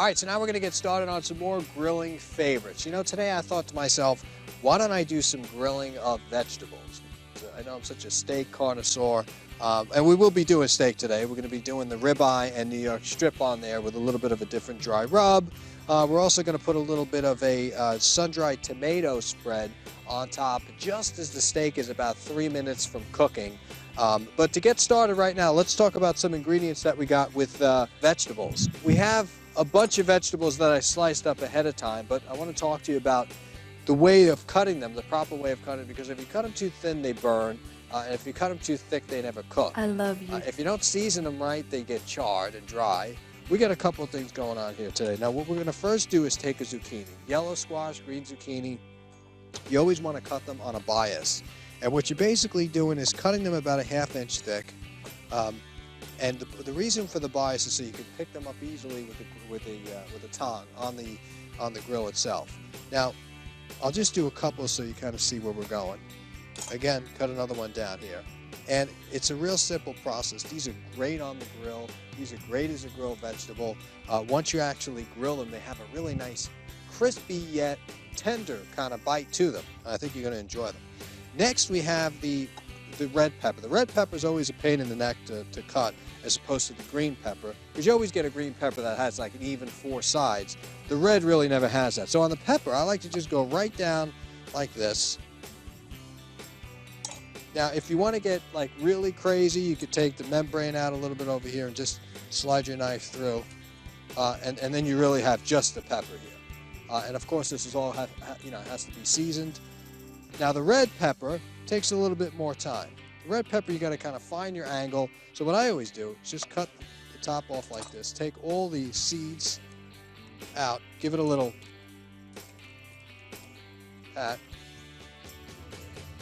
All right, so now we're going to get started on some more grilling favorites. You know, today I thought to myself, why don't I do some grilling of vegetables? I know I'm such a steak connoisseur, and we will be doing steak today. We're going to be doing the ribeye and New York strip on there with a little bit of a different dry rub. We're also going to put a little bit of a sun-dried tomato spread on top just as the steak is about 3 minutes from cooking. But to get started right now, let's talk about some ingredients that we got with vegetables. We have a bunch of vegetables that I sliced up ahead of time, but I want to talk to you about the way of cutting them, the proper way of cutting them, because if you cut them too thin, they burn, and if you cut them too thick, they never cook. I love you. If you don't season them right, they get charred and dry. We got a couple of things going on here today. Now, what we're going to first do is take a zucchini. Yellow squash, green zucchini, you always want to cut them on a bias. And what you're basically doing is cutting them about a ½ inch thick. And the reason for the bias is so you can pick them up easily with a tong on the grill itself. Now, I'll just do a couple so you kind of see where we're going. Again, cut another one down here. And it's a real simple process. These are great on the grill. These are great as a grilled vegetable. Once you actually grill them, they have a really nice, crispy yet tender kind of bite to them. I think you're going to enjoy them. Next, we have the red pepper. The red pepper is always a pain in the neck to cut as opposed to the green pepper, because you always get a green pepper that has like an even 4 sides. The red really never has that. So on the pepper, I like to just go right down like this. Now, if you want to get like really crazy, you could take the membrane out a little bit over here and just slide your knife through, and then you really have just the pepper here. And of course, this is all has to be seasoned. Now, the red pepper takes a little bit more time. The red pepper, you got to kind of find your angle. So what I always do is just cut the top off like this. Take all the seeds out. Give it a little pat.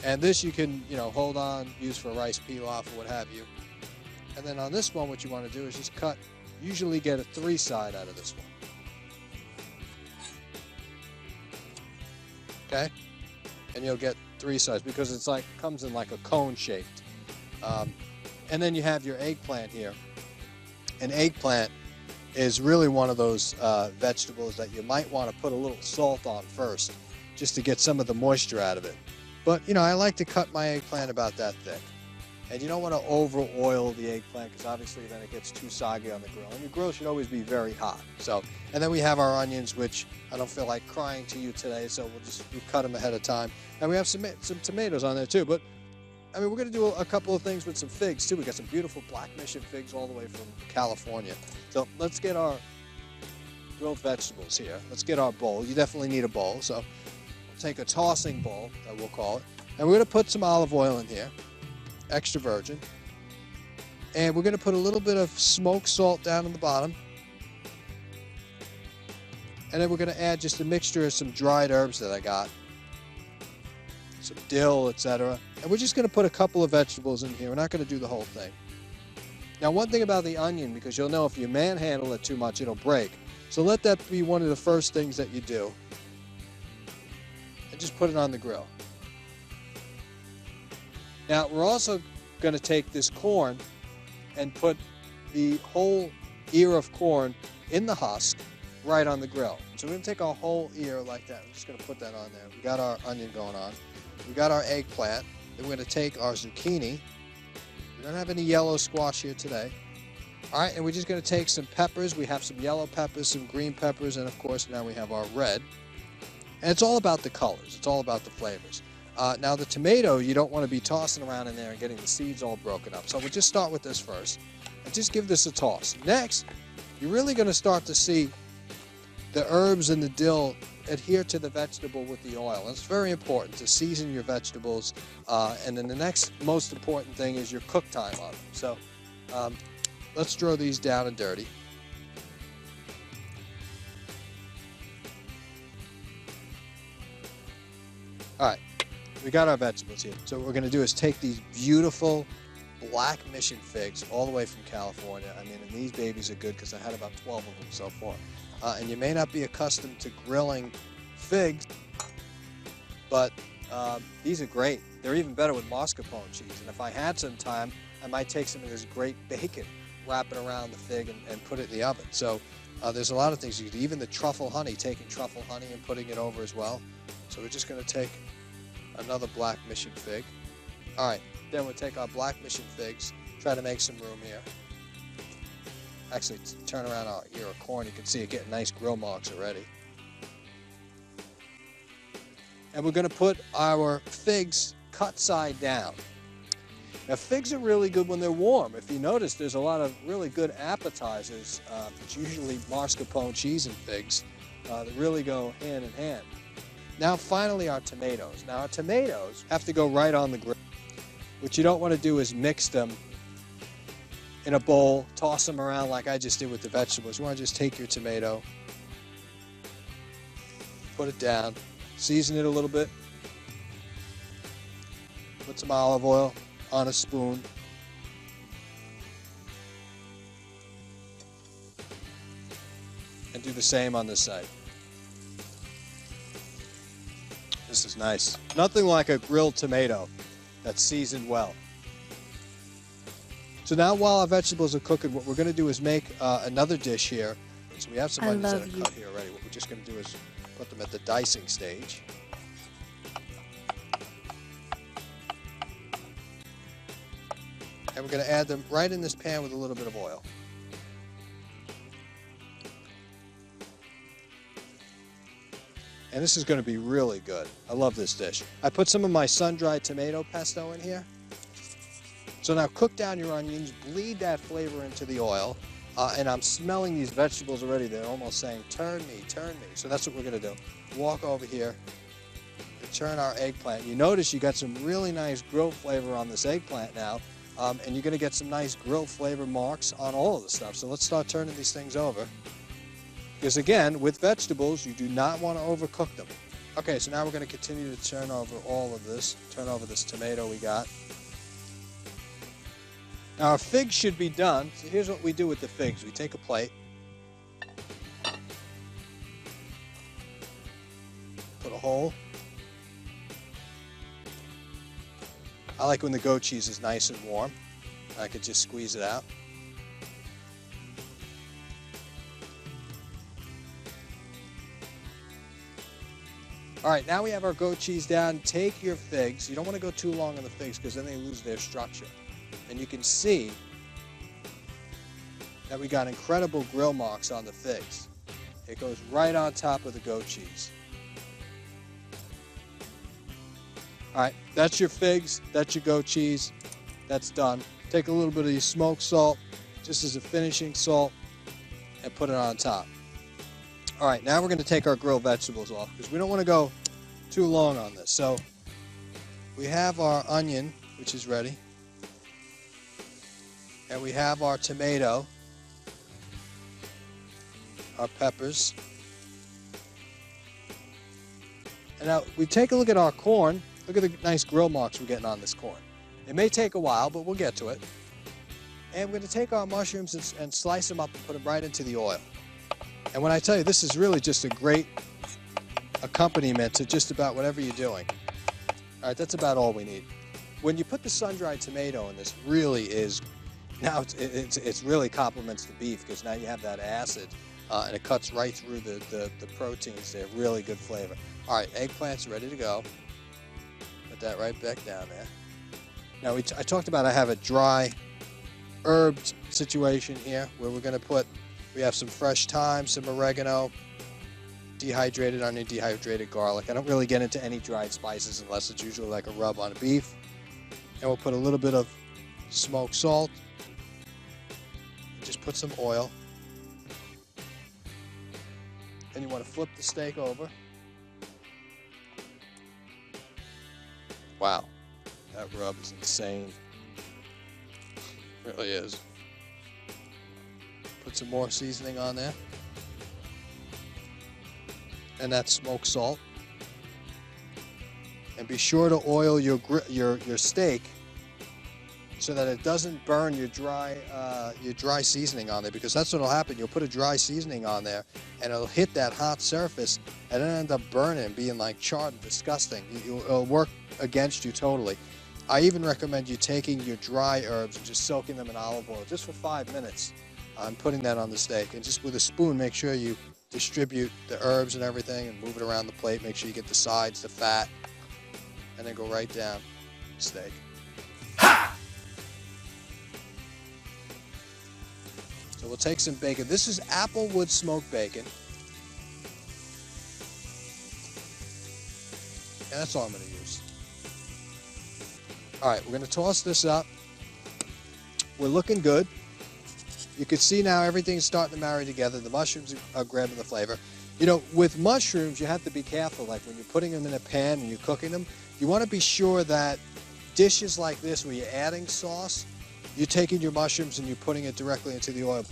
And this you can, hold on, use for rice pilaf or what have you. And then on this one, what you want to do is just cut. Usually get a 3 side out of this one. Okay? And you'll get 3 sides because it's like comes in like a cone shaped. And then you have your eggplant here. An eggplant is really one of those vegetables that you might want to put a little salt on first, just to get some of the moisture out of it. But I like to cut my eggplant about that thick. And you don't want to over oil the eggplant because obviously then it gets too soggy on the grill. And your grill should always be very hot. And then we have our onions, which I don't feel like crying to you today, so we've cut them ahead of time. And we have some tomatoes on there too. But I mean, we're going to do a couple of things with some figs too. We got some beautiful black mission figs all the way from California. So let's get our grilled vegetables here. Let's get our bowl. You definitely need a bowl. So we'll take a tossing bowl, that we'll call it. And we're going to put some olive oil in here. Extra virgin, and we're going to put a little bit of smoked salt down on the bottom, and then we're going to add just a mixture of some dried herbs that I got, some dill, etc. And we're just going to put a couple of vegetables in here. We're not going to do the whole thing. Now, one thing about the onion, because you'll know if you manhandle it too much, it'll break. So let that be one of the first things that you do, and just put it on the grill. Now, we're also going to take this corn and put the whole ear of corn in the husk right on the grill. So we're going to take our whole ear like that. I'm just going to put that on there. We got our onion going on. We got our eggplant. Then we're going to take our zucchini. We don't have any yellow squash here today. All right, and we're just going to take some peppers. We have some yellow peppers, some green peppers, and of course now we have our red. And it's all about the colors. It's all about the flavors. Now the tomato, you don't want to be tossing around in there and getting the seeds all broken up. So we'll just start with this first and just give this a toss. Next, you're really going to start to see the herbs and the dill adhere to the vegetable with the oil. And it's very important to season your vegetables. And then the next most important thing is your cook time on them. So let's throw these down and dirty. All right. We got our vegetables here. So what we're going to do is take these beautiful black mission figs all the way from California. I mean, and these babies are good because I had about 12 of them so far. And you may not be accustomed to grilling figs, but these are great. They're even better with mascarpone cheese. And if I had some time, I might take some of this great bacon, wrap it around the fig, and put it in the oven. So There's a lot of things you can do, even the truffle honey, taking truffle honey and putting it over as well. So we're just going to take another black mission fig. All right, then we'll take our black mission figs, try to make some room here. Actually, turn around our ear of corn, you can see it getting nice grill marks already. And we're going to put our figs cut side down. Now, figs are really good when they're warm. If you notice, there's a lot of really good appetizers. It's usually mascarpone cheese and figs that really go hand in hand. Now, finally, our tomatoes. Now, our tomatoes have to go right on the grill. What you don't want to do is mix them in a bowl, toss them around like I just did with the vegetables. You want to just take your tomato, put it down, season it a little bit, put some olive oil on a spoon, and do the same on this side. This is nice. Nothing like a grilled tomato that's seasoned well. So now while our vegetables are cooking, what we're going to do is make another dish here. So we have some onions that are cut here already. What we're just going to do is put them at the dicing stage. And we're going to add them right in this pan with a little bit of oil. And this is going to be really good. I love this dish. I put some of my sun-dried tomato pesto in here. So now cook down your onions, bleed that flavor into the oil. And I'm smelling these vegetables already. They're almost saying, turn me, turn me. So that's what we're going to do. Walk over here and turn our eggplant. You notice you got some really nice grill flavor on this eggplant now. And you're going to get some nice grill flavor marks on all of the stuff. So let's start turning these things over. Because again, with vegetables, you do not want to overcook them. Okay, so now we're going to continue to turn over all of this. Turn over this tomato we got. Now our figs should be done. So here's what we do with the figs. We take a plate. Put a hole. I like when the goat cheese is nice and warm. I could just squeeze it out. All right, now we have our goat cheese down. Take your figs. You don't want to go too long on the figs because then they lose their structure. And you can see that we got incredible grill marks on the figs. It goes right on top of the goat cheese. All right, that's your figs, that's your goat cheese, that's done. Take a little bit of your smoked salt, just as a finishing salt, and put it on top. All right, now we're going to take our grilled vegetables off because we don't want to go too long on this. So we have our onion, which is ready, and we have our tomato, our peppers. And now we take a look at our corn. Look at the nice grill marks we're getting on this corn. It may take a while, but we'll get to it. And we're going to take our mushrooms and slice them up and put them right into the oil. And when I tell you, this is really just a great accompaniment to just about whatever you're doing. All right, that's about all we need. When you put the sun-dried tomato in, this really is, now it's really complements the beef because now you have that acid and it cuts right through the proteins there. Really good flavor. All right, eggplant's ready to go. Put that right back down there. Now, I talked about I have a dry herbed situation here where we're going to put, we have some fresh thyme, some oregano, dehydrated onion, dehydrated garlic. I don't really get into any dried spices unless it's usually like a rub on beef. And we'll put a little bit of smoked salt. Just put some oil. And you want to flip the steak over. Wow, that rub is insane. It really is. Put some more seasoning on there. And that smoked salt. And be sure to oil your steak so that it doesn't burn your dry seasoning on there, because that's what will happen. You'll put a dry seasoning on there and it'll hit that hot surface and then end up burning, being like charred and disgusting. It'll work against you totally. I even recommend you taking your dry herbs and just soaking them in olive oil just for 5 minutes I'm putting that on the steak. And just with a spoon, make sure you distribute the herbs and everything and move it around the plate. Make sure you get the sides, the fat, and then go right down the steak. So we'll take some bacon. This is applewood smoked bacon. And that's all I'm going to use. All right, we're going to toss this up. We're looking good. You can see now everything's starting to marry together. The mushrooms are grabbing the flavor. You know, with mushrooms, you have to be careful. Like when you're putting them in a pan and you're cooking them, you want to be sure that dishes like this where you're adding sauce, you're taking your mushrooms and you're putting it directly into the oil.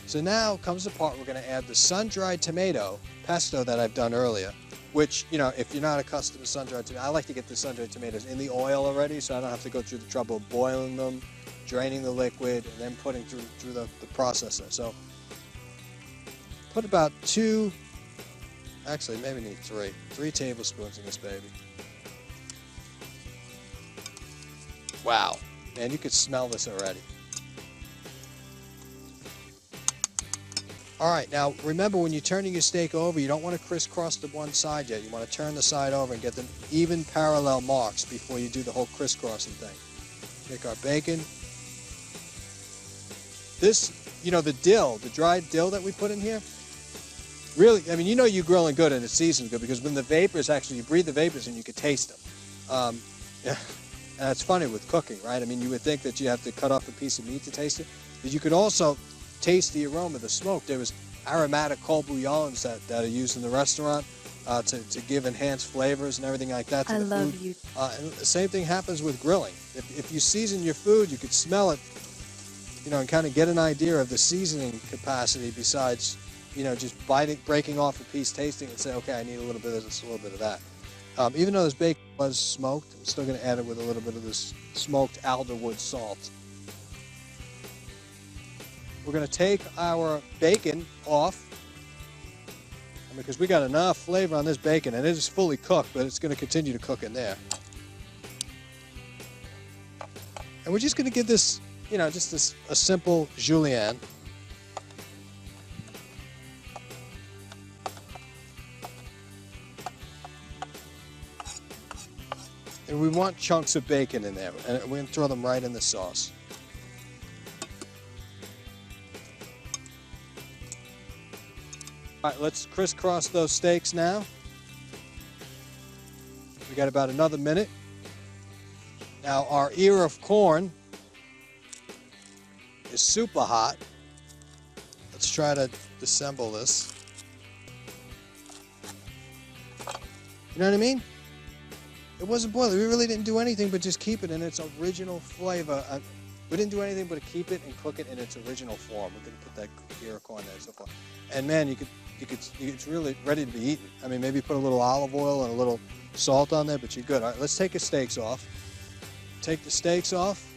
So now comes the part we're going to add the sun-dried tomato pesto that I've done earlier, which, you know, if you're not accustomed to sun-dried tomato, I like to get the sun-dried tomatoes in the oil already so I don't have to go through the trouble of boiling them, draining the liquid, and then putting through the processor. So put about 2, actually maybe need 3 tablespoons in this baby. Wow, man, you could smell this already. All right, now remember when you're turning your steak over, you don't want to crisscross the one side yet. You want to turn the side over and get them even parallel marks before you do the whole crisscrossing thing. Take our bacon. This, you know, the dill, the dried dill that we put in here, really, I mean, you know you're grilling good and it's seasoned good because when the vapors, actually, you breathe the vapors and you can taste them. Yeah. And it's funny with cooking, right? I mean, you would think that you have to cut off a piece of meat to taste it, but you could also taste the aroma, the smoke. There was aromatic cold bouillons that are used in the restaurant to give enhanced flavors and everything like that to the food. I love you. And the same thing happens with grilling. If you season your food, you could smell it, you know, and kind of get an idea of the seasoning capacity besides, you know, just breaking off a piece, tasting it, and say, okay, I need a little bit of this, a little bit of that. Even though this bacon was smoked, I'm still going to add it with a little bit of this smoked alderwood salt. We're going to take our bacon off, because we got enough flavor on this bacon, and it is fully cooked, but it's going to continue to cook in there. And we're just going to give this, you know, just a simple julienne. And we want chunks of bacon in there, and we're going to throw them right in the sauce. All right, let's crisscross those steaks now. We got about another minute. Now our ear of corn is super hot. Let's try to disassemble this. You know what I mean? It wasn't boiling. We really didn't do anything but just keep it in its original flavor. We didn't do anything but keep it and cook it in its original form. We're going to put that ear of corn there so far. And man, it's really ready to be eaten. I mean, maybe put a little olive oil and a little salt on there, but you're good. All right, let's take the steaks off. Take the steaks off.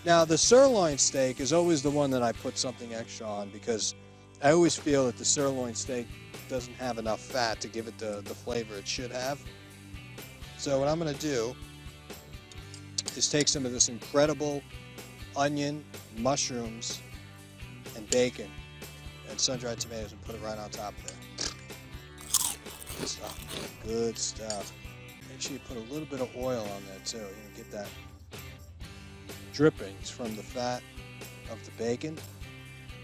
Now, the sirloin steak is always the one that I put something extra on because I always feel that the sirloin steak doesn't have enough fat to give it the flavor it should have. So what I'm going to do is take some of this incredible onion, mushrooms, and bacon and sun-dried tomatoes and put it right on top of there. Good stuff. Good stuff. Make sure you put a little bit of oil on there too. You get that drippings from the fat of the bacon.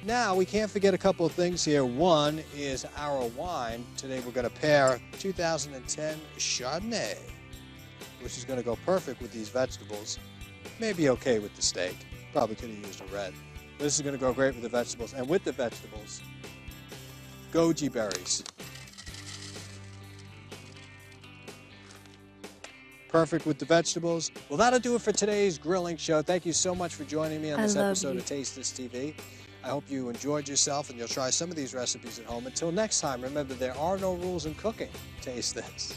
Now, we can't forget a couple of things here. One is our wine. Today we're going to pair 2010 Chardonnay, which is going to go perfect with these vegetables. Maybe okay with the steak. Probably could have used a red. But this is going to go great with the vegetables. And with the vegetables, goji berries. Perfect with the vegetables. Well, that'll do it for today's grilling show. Thank you so much for joining me on this episode of Taste This TV. I hope you enjoyed yourself and you'll try some of these recipes at home. Until next time, remember, there are no rules in cooking. Taste this.